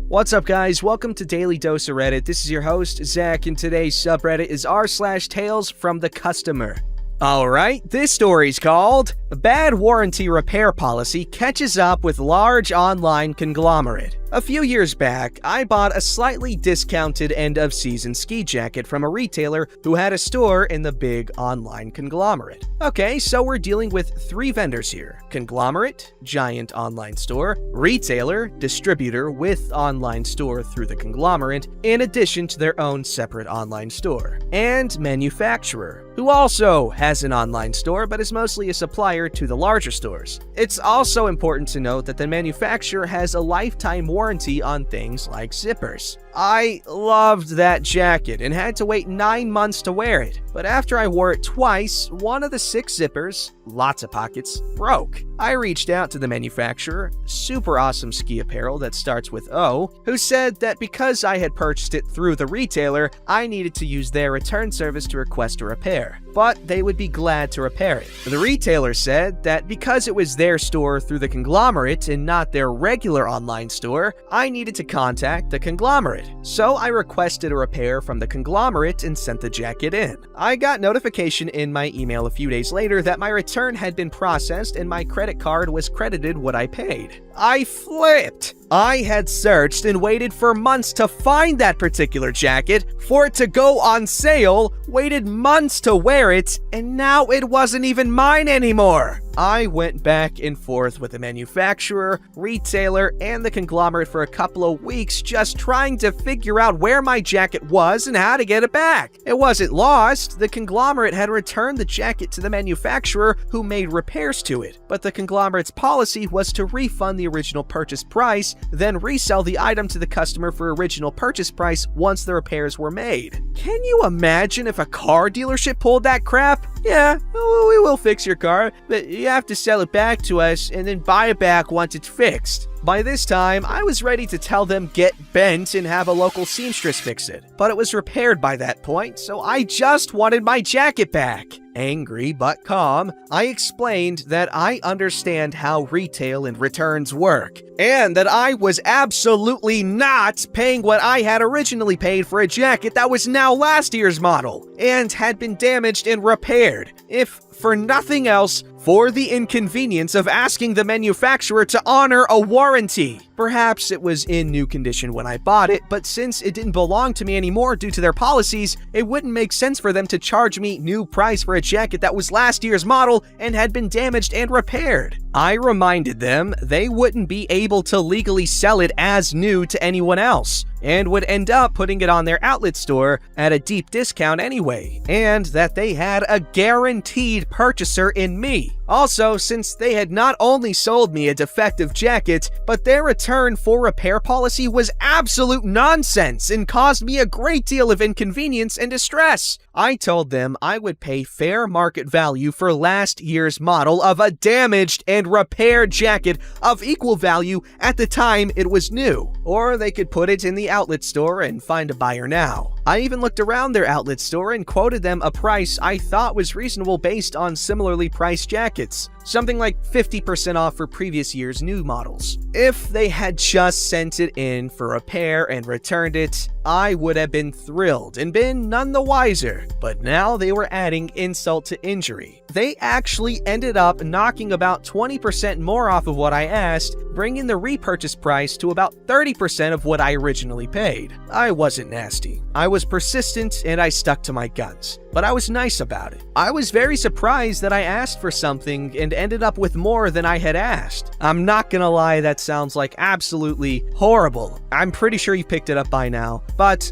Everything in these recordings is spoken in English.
What's up, guys? Welcome to Daily Dose of Reddit. This is your host, Zach, and today's subreddit is r/TalesFromTheCustomer. Alright, this story's called Bad Warranty Repair Policy Catches Up with Large Online Conglomerate. A few years back, I bought a slightly discounted end-of-season ski jacket from a retailer who had a store in the big online conglomerate. Okay, so we're dealing with three vendors here: conglomerate, giant online store, retailer, distributor with online store through the conglomerate, in addition to their own separate online store, and manufacturer, who also has an online store but is mostly a supplier to the larger stores. It's also important to note that the manufacturer has a lifetime warranty on things like zippers. I loved that jacket and had to wait 9 months to wear it, but after I wore it twice, one of the 6 zippers, lots of pockets, broke. I reached out to the manufacturer, super awesome ski apparel that starts with O, who said that because I had purchased it through the retailer, I needed to use their return service to request a repair, but they would be glad to repair it. The retailer said that because it was their store through the conglomerate and not their regular online store, I needed to contact the conglomerate. So I requested a repair from the conglomerate and sent the jacket in. I got notification in my email a few days later that my return had been processed and my credit card was credited what I paid. I flipped! I had searched and waited for months to find that particular jacket, for it to go on sale, waited months to wear it, and now it wasn't even mine anymore. I went back and forth with the manufacturer, retailer, and the conglomerate for a couple of weeks just trying to figure out where my jacket was and how to get it back. It wasn't lost. The conglomerate had returned the jacket to the manufacturer who made repairs to it, but the conglomerate's policy was to refund the original purchase price, then resell the item to the customer for original purchase price once the repairs were made. Can you imagine if a car dealership pulled that crap? Yeah, we will fix your car, but you have to sell it back to us and then buy it back once it's fixed. By this time, I was ready to tell them get bent and have a local seamstress fix it, but it was repaired by that point, so I just wanted my jacket back. Angry but calm, I explained that I understand how retail and returns work, and that I was absolutely not paying what I had originally paid for a jacket that was now last year's model, and had been damaged and repaired, if for nothing else, for the inconvenience of asking the manufacturer to honor a warranty. Perhaps it was in new condition when I bought it, but since it didn't belong to me anymore due to their policies, it wouldn't make sense for them to charge me new price for a jacket that was last year's model and had been damaged and repaired. I reminded them they wouldn't be able to legally sell it as new to anyone else, and would end up putting it on their outlet store at a deep discount anyway, and that they had a guaranteed purchaser in me. Also, since they had not only sold me a defective jacket, but their return for repair policy was absolute nonsense and caused me a great deal of inconvenience and distress. I told them I would pay fair market value for last year's model of a damaged and repaired jacket of equal value at the time it was new, or they could put it in the outlet store and find a buyer now. I even looked around their outlet store and quoted them a price I thought was reasonable based on similarly priced jackets, something like 50% off for previous year's new models. If they had just sent it in for repair and returned it, I would have been thrilled and been none the wiser, but now they were adding insult to injury. They actually ended up knocking about 20% more off of what I asked, bringing the repurchase price to about 30% of what I originally paid. I wasn't nasty. I was persistent and I stuck to my guns, but I was nice about it. I was very surprised that I asked for something and ended up with more than I had asked. I'm not gonna lie, that sounds like absolutely horrible. I'm pretty sure you picked it up by now, but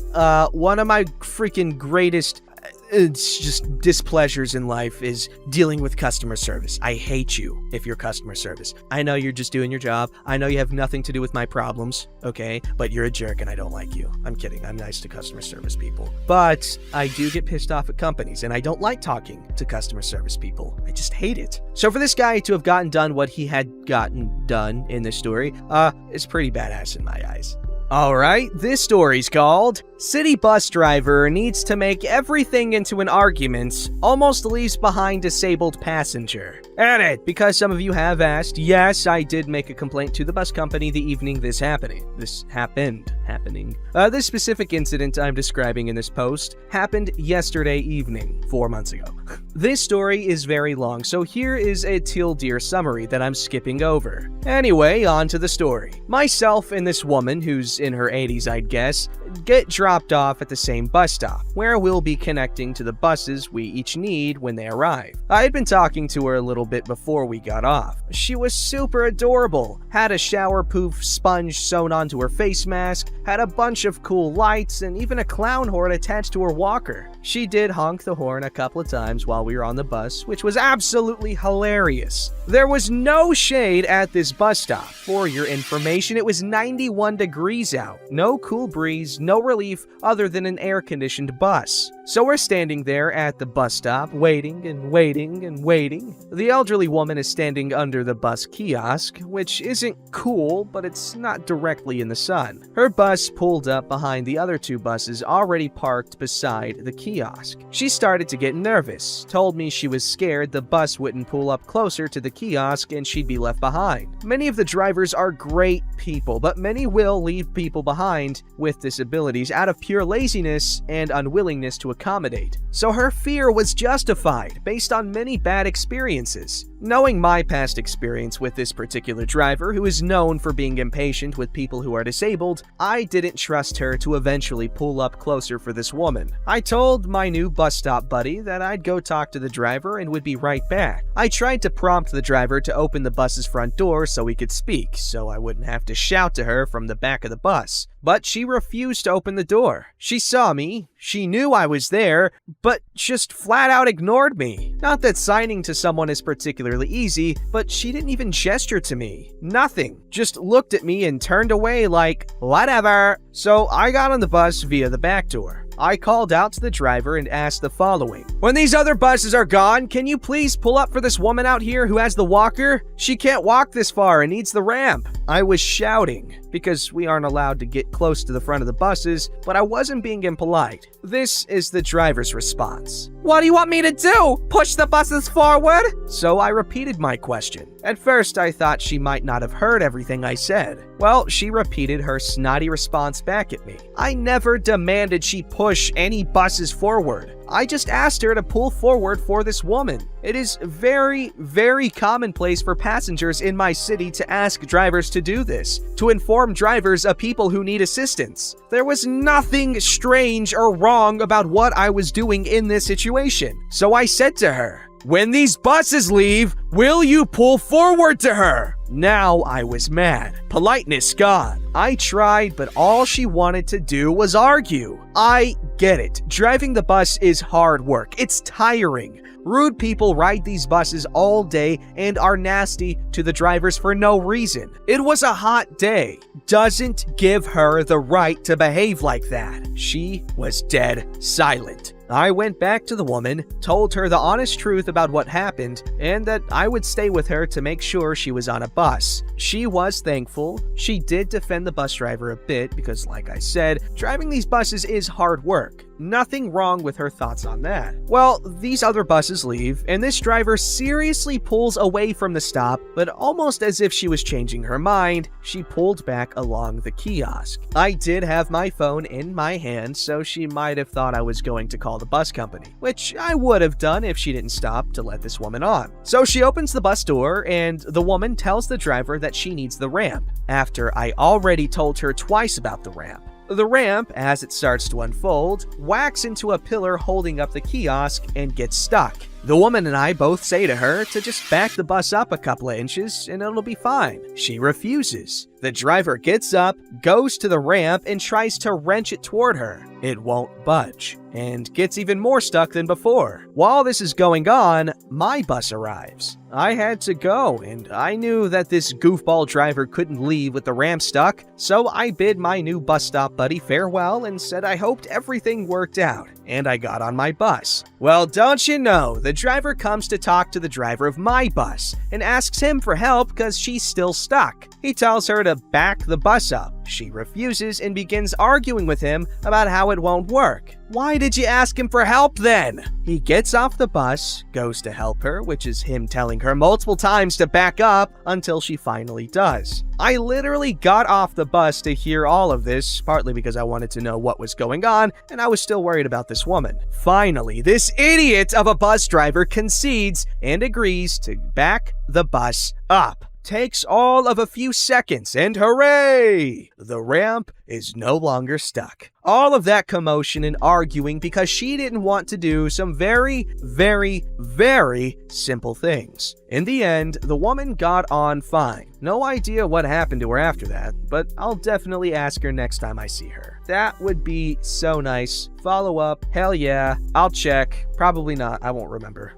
one of my freaking greatest it's just displeasures in life is dealing with customer service. I hate you if you're customer service. I know you're just doing your job. I know you have nothing to do with my problems, okay? But you're a jerk and I don't like you. I'm kidding. I'm nice to customer service people. But I do get pissed off at companies and I don't like talking to customer service people. I just hate it. So for this guy to have gotten done what he had gotten done in this story, is pretty badass in my eyes. Alright, this story's called City Bus Driver Needs to Make Everything into an Argument, Almost Leaves Behind Disabled Passenger. And because some of you have asked, yes, I did make a complaint to the bus company the evening this happened. This specific incident I'm describing in this post happened yesterday evening, 4 months ago. This story is very long, so here is a dear summary that I'm skipping over. Anyway, on to the story. Myself and this woman, who's in her 80s I'd guess, get dropped off at the same bus stop, where we'll be connecting to the buses we each need when they arrive. I had been talking to her a little bit before we got off. She was super adorable, had a shower poof sponge sewn onto her face mask, had a bunch of cool lights, and even a clown horn attached to her walker. She did honk the horn a couple of times while we were on the bus, which was absolutely hilarious. There was no shade at this bus stop. For your information, it was 91 degrees out. No cool breeze, no relief other than an air-conditioned bus. So we're standing there at the bus stop, waiting and waiting and waiting. The elderly woman is standing under the bus kiosk, which isn't cool, but it's not directly in the sun. Her bus pulled up behind the other two buses already parked beside the kiosk. She started to get nervous, told me she was scared the bus wouldn't pull up closer to the kiosk and she'd be left behind. Many of the drivers are great people, but many will leave people behind with disabilities out of pure laziness and unwillingness to accommodate. So her fear was justified based on many bad experiences. Knowing my past experience with this particular driver, who is known for being impatient with people who are disabled, I didn't trust her to eventually pull up closer for this woman. I told my new bus stop buddy that I'd go talk to the driver and would be right back. I tried to prompt the driver to open the bus's front door so we could speak, so I wouldn't have to shout to her from the back of the bus. But she refused to open the door. She saw me, she knew I was there, but just flat out ignored me. Not that signing to someone is particularly easy, but she didn't even gesture to me. Nothing. Just looked at me and turned away like, whatever. So I got on the bus via the back door. I called out to the driver and asked the following. When these other buses are gone, can you please pull up for this woman out here who has the walker? She can't walk this far and needs the ramp. I was shouting because we aren't allowed to get close to the front of the buses, but I wasn't being impolite. This is the driver's response. What do you want me to do? Push the buses forward? So I repeated my question. At first, I thought she might not have heard everything I said. Well, she repeated her snotty response back at me. I never demanded she push any buses forward. I just asked her to pull forward for this woman. It is very, very commonplace for passengers in my city to ask drivers to do this, to inform drivers of people who need assistance. There was nothing strange or wrong about what I was doing in this situation. So I said to her, when these buses leave, will you pull forward to her? Now I was mad. Politeness gone. I tried, but all she wanted to do was argue. I get it. Driving the bus is hard work. It's tiring. Rude people ride these buses all day and are nasty to the drivers for no reason. It was a hot day. Doesn't give her the right to behave like that. She was dead silent. I went back to the woman, told her the honest truth about what happened, and that I would stay with her to make sure she was on a bus. She was thankful. She did defend the bus driver a bit because, like I said, driving these buses is hard work. Nothing wrong with her thoughts on that. Well, these other buses leave, and this driver seriously pulls away from the stop, but almost as if she was changing her mind, she pulled back along the kiosk. I did have my phone in my hand, so she might have thought I was going to call the bus company, which I would have done if she didn't stop to let this woman on. So she opens the bus door, and the woman tells the driver that she needs the ramp, after I already told her twice about the ramp. The ramp, as it starts to unfold, whacks into a pillar holding up the kiosk and gets stuck. The woman and I both say to her to just back the bus up a couple of inches and it'll be fine. She refuses. The driver gets up, goes to the ramp, and tries to wrench it toward her. It won't budge, and gets even more stuck than before. While this is going on, my bus arrives. I had to go, and I knew that this goofball driver couldn't leave with the ramp stuck, so I bid my new bus stop buddy farewell and said I hoped everything worked out, and I got on my bus. Well, don't you know, the driver comes to talk to the driver of my bus and asks him for help because she's still stuck. He tells her to back the bus up. She refuses and begins arguing with him about how it won't work. Why did you ask him for help then? He gets off the bus, goes to help her, which is him telling her multiple times to back up until she finally does. I literally got off the bus to hear all of this, partly because I wanted to know what was going on, and I was still worried about this woman. Finally, this idiot of a bus driver concedes and agrees to back the bus up. Takes all of a few seconds, and hooray! The ramp is no longer stuck. All of that commotion and arguing because she didn't want to do some very, very, very simple things. In the end, the woman got on fine. No idea what happened to her after that, but I'll definitely ask her next time I see her. That would be so nice. Follow up, hell yeah, I'll check. Probably not, I won't remember.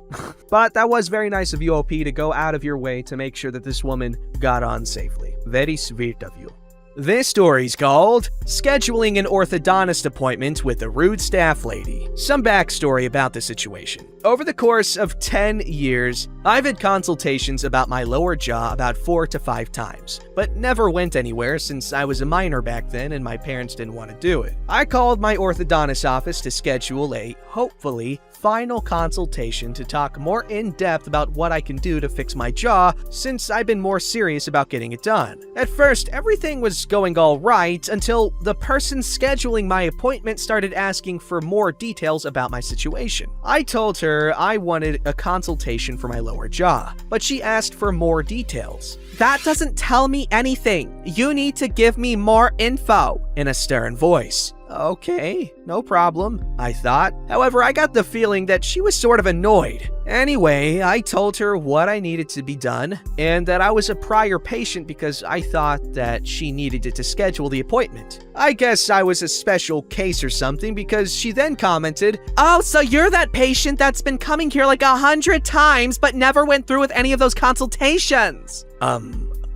But that was very nice of you, OP, to go out of your way to make sure that this woman got on safely. Very sweet of you. This story's called Scheduling an Orthodontist Appointment with a Rude Staff Lady. Some backstory about the situation. Over the course of 10 years, I've had consultations about my lower jaw about 4 to 5 times, but never went anywhere since I was a minor back then and my parents didn't want to do it. I called my orthodontist office to schedule a, hopefully, final consultation to talk more in depth about what I can do to fix my jaw since I've been more serious about getting it done. At first, everything was going all right until the person scheduling my appointment started asking for more details about my situation. I told her I wanted a consultation for my lower jaw, but she asked for more details. That doesn't tell me anything. You need to give me more info, in a stern voice. Okay, no problem, I thought. However, I got the feeling that she was sort of annoyed. Anyway, I told her what I needed to be done and that I was a prior patient because I thought that she needed it to schedule the appointment. I guess I was a special case or something because she then commented, "Oh, so you're that patient that's been coming here like 100 times but never went through with any of those consultations."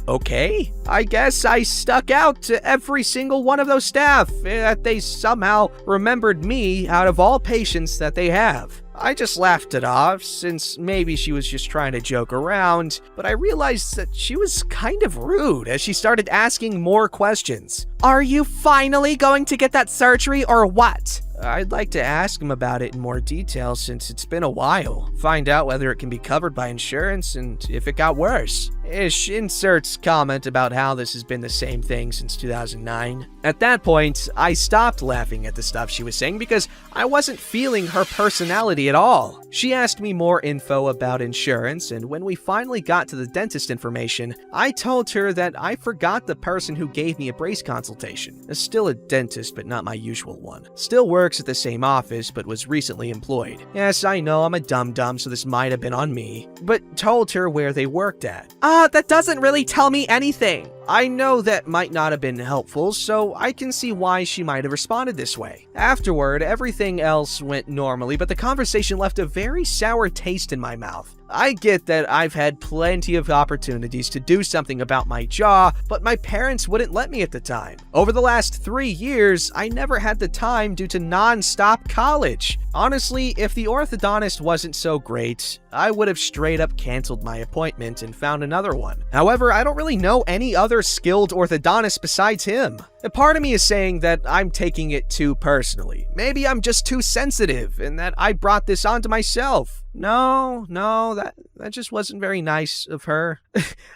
Okay, I guess I stuck out to every single one of those staff, that they somehow remembered me out of all patients that they have. I just laughed it off, since maybe she was just trying to joke around, but I realized that she was kind of rude as she started asking more questions. Are you finally going to get that surgery or what? I'd like to ask him about it in more detail since it's been a while. Find out whether it can be covered by insurance and if it got worse. Ish inserts comment about how this has been the same thing since 2009. At that point, I stopped laughing at the stuff she was saying because I wasn't feeling her personality at all. She asked me more info about insurance, and when we finally got to the dentist information, I told her that I forgot the person who gave me a brace consultation. Still a dentist, but not my usual one. Still works at the same office, but was recently employed. Yes, I know I'm a dum-dum, so this might have been on me, but told her where they worked at. That doesn't really tell me anything. I know that might not have been helpful, so I can see why she might have responded this way. Afterward, everything else went normally, but the conversation left a very sour taste in my mouth. I get that I've had plenty of opportunities to do something about my jaw, but my parents wouldn't let me at the time. Over the last 3 years, I never had the time due to non-stop college. Honestly, if the orthodontist wasn't so great, I would have straight up canceled my appointment and found another one. However, I don't really know any other skilled orthodontist besides him. A part of me is saying that I'm taking it too personally. Maybe I'm just too sensitive and that I brought this onto myself. No, that just wasn't very nice of her.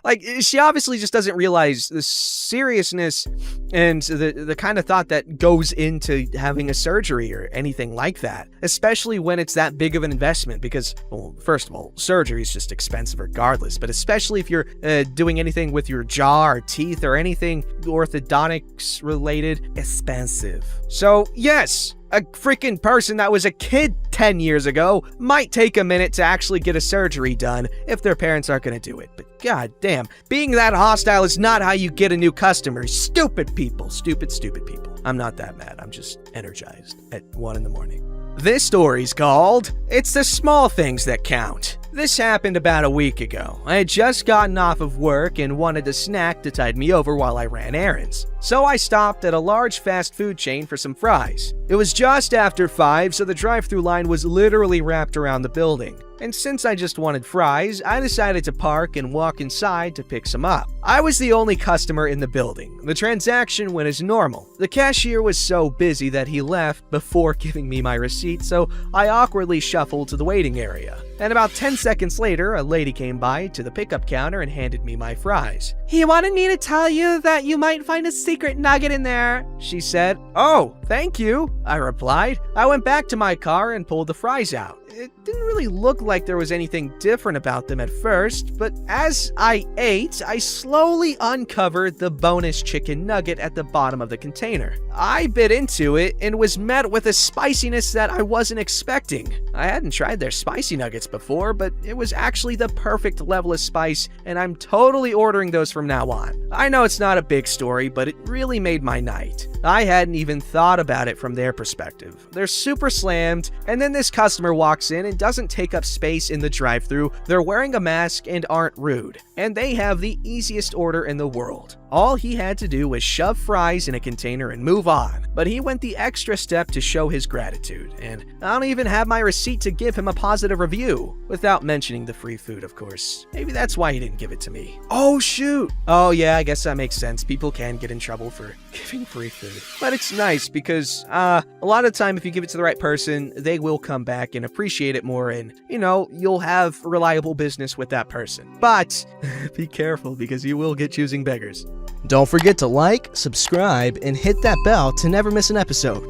Like, she obviously just doesn't realize the seriousness and the kind of thought that goes into having a surgery or anything like that, especially when it's that big of an investment because, well, first of all, surgery is just expensive regardless, but especially if you're doing anything with your jaw or teeth or anything orthodontics related, expensive. So, yes, a freaking person that was a kid 10 years ago might take a minute to actually get a surgery done if their parents aren't going to do it. But god damn, being that hostile is not how you get a new customer. Stupid people. Stupid people. I'm not that mad. I'm just energized at 1 a.m. This story's called It's the Small Things That Count. This happened about a week ago. I had just gotten off of work and wanted a snack to tide me over while I ran errands. So I stopped at a large fast food chain for some fries. It was just after 5, so the drive-thru line was literally wrapped around the building. and since I just wanted fries, I decided to park and walk inside to pick some up. I was the only customer in the building. The transaction went as normal. The cashier was so busy that he left before giving me my receipt, so I awkwardly shuffled to the waiting area. And about 10 seconds later, a lady came by to the pickup counter and handed me my fries. "He wanted me to tell you that you might find a secret nugget in there," she said. "Oh, thank you," I replied. I went back to my car and pulled the fries out. It didn't really look like there was anything different about them at first, but as I ate, I slowly uncovered the bonus chicken nugget at the bottom of the container. I bit into it and was met with a spiciness that I wasn't expecting. I hadn't tried their spicy nuggets before, but it was actually the perfect level of spice, and I'm totally ordering those from now on. I know it's not a big story, but it really made my night. I hadn't even thought about it from their perspective. They're super slammed, and then this customer walks in and doesn't take up space in the drive-thru. They're wearing a mask and aren't rude, and they have the easiest order in the world. All he had to do was shove fries in a container and move on, but he went the extra step to show his gratitude, and I don't even have my receipt to give him a positive review, without mentioning the free food, of course. Maybe that's why he didn't give it to me. Oh shoot! Oh yeah, I guess that makes sense. People can get in trouble for giving free food. But it's nice because, a lot of the time if you give it to the right person, they will come back and appreciate it more, and, you'll have reliable business with that person. But, be careful because you will get choosing beggars. Don't forget to like, subscribe, and hit that bell to never miss an episode.